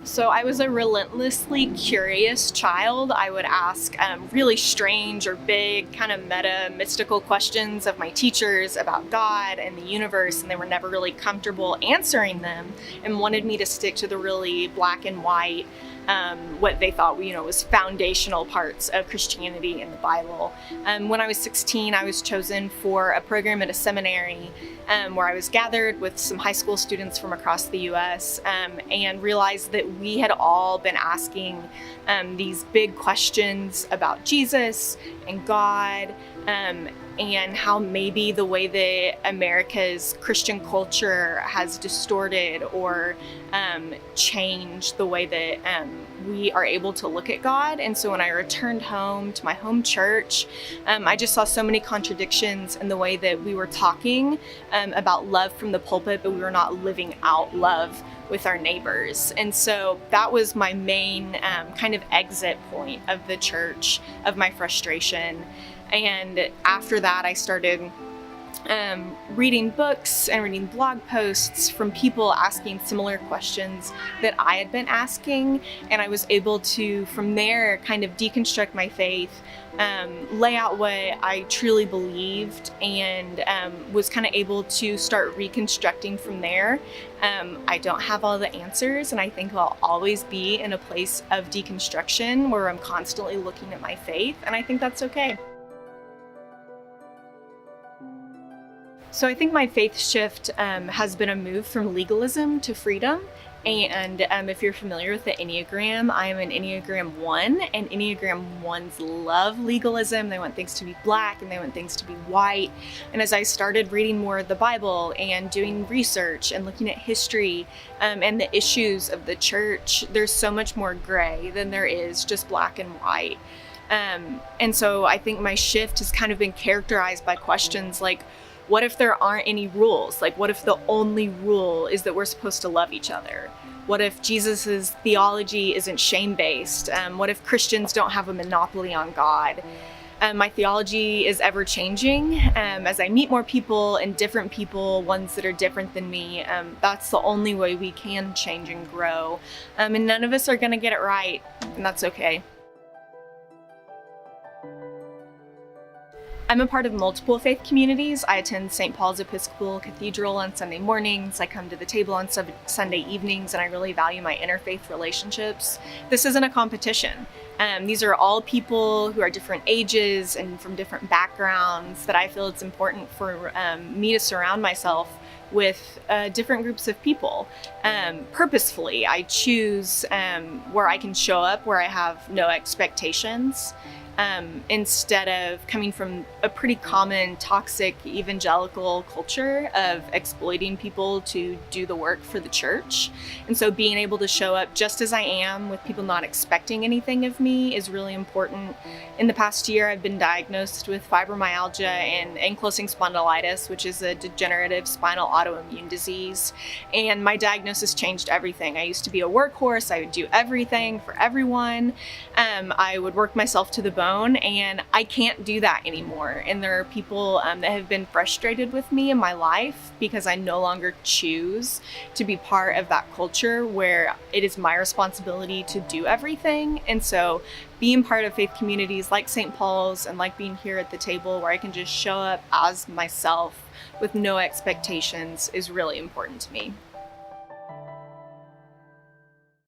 So I was a relentlessly curious child. I would ask really strange or big, kind of meta, mystical questions of my teachers about God and the universe, and they were never really comfortable answering them and wanted me to stick to the really black and white, what they thought was foundational parts of Christianity and the Bible. When I was 16, I was chosen for a program at a seminary where I was gathered with some high school students from across the U.S. And realized that we had all been asking these big questions about Jesus and God, and how maybe the way that America's Christian culture has distorted or changed the way that we are able to look at God. And so when I returned home to my home church, I just saw so many contradictions in the way that we were talking about love from the pulpit, but we were not living out love with our neighbors. And so that was my main kind of exit point of the church, of my frustration. And after that, I started reading books and reading blog posts from people asking similar questions that I had been asking. And I was able to, from there, kind of deconstruct my faith, lay out what I truly believed, and was kind of able to start reconstructing from there. I don't have all the answers, and I think I'll always be in a place of deconstruction where I'm constantly looking at my faith, and I think that's okay. So I think my faith shift has been a move from legalism to freedom. And if you're familiar with the Enneagram, I am an Enneagram 1, and Enneagram 1s love legalism. They want things to be black and they want things to be white. And as I started reading more of the Bible and doing research and looking at history and the issues of the church, there's so much more gray than there is just black and white. And so I think my shift has kind of been characterized by questions like, what if there aren't any rules? Like, what if the only rule is that we're supposed to love each other? What if Jesus's theology isn't shame-based? What if Christians don't have a monopoly on God? My theology is ever changing. As I meet more people and different people, ones that are different than me, that's the only way we can change and grow. And none of us are gonna get it right, and that's okay. I'm a part of multiple faith communities. I attend St. Paul's Episcopal Cathedral on Sunday mornings. I come to the table on Sunday evenings, and I really value my interfaith relationships. This isn't a competition. These are all people who are different ages and from different backgrounds that I feel it's important for me to surround myself with different groups of people. Purposefully, I choose where I can show up, where I have no expectations. Instead of coming from a pretty common toxic evangelical culture of exploiting people to do the work for the church. And so being able to show up just as I am with people not expecting anything of me is really important. In the past year, I've been diagnosed with fibromyalgia and ankylosing spondylitis, which is a degenerative spinal autoimmune disease. And my diagnosis changed everything. I used to be a workhorse. I would do everything for everyone. I would work myself to the bone. And I can't do that anymore. And there are people that have been frustrated with me in my life because I no longer choose to be part of that culture where it is my responsibility to do everything. And so being part of faith communities like St. Paul's and like being here at the table where I can just show up as myself with no expectations is really important to me.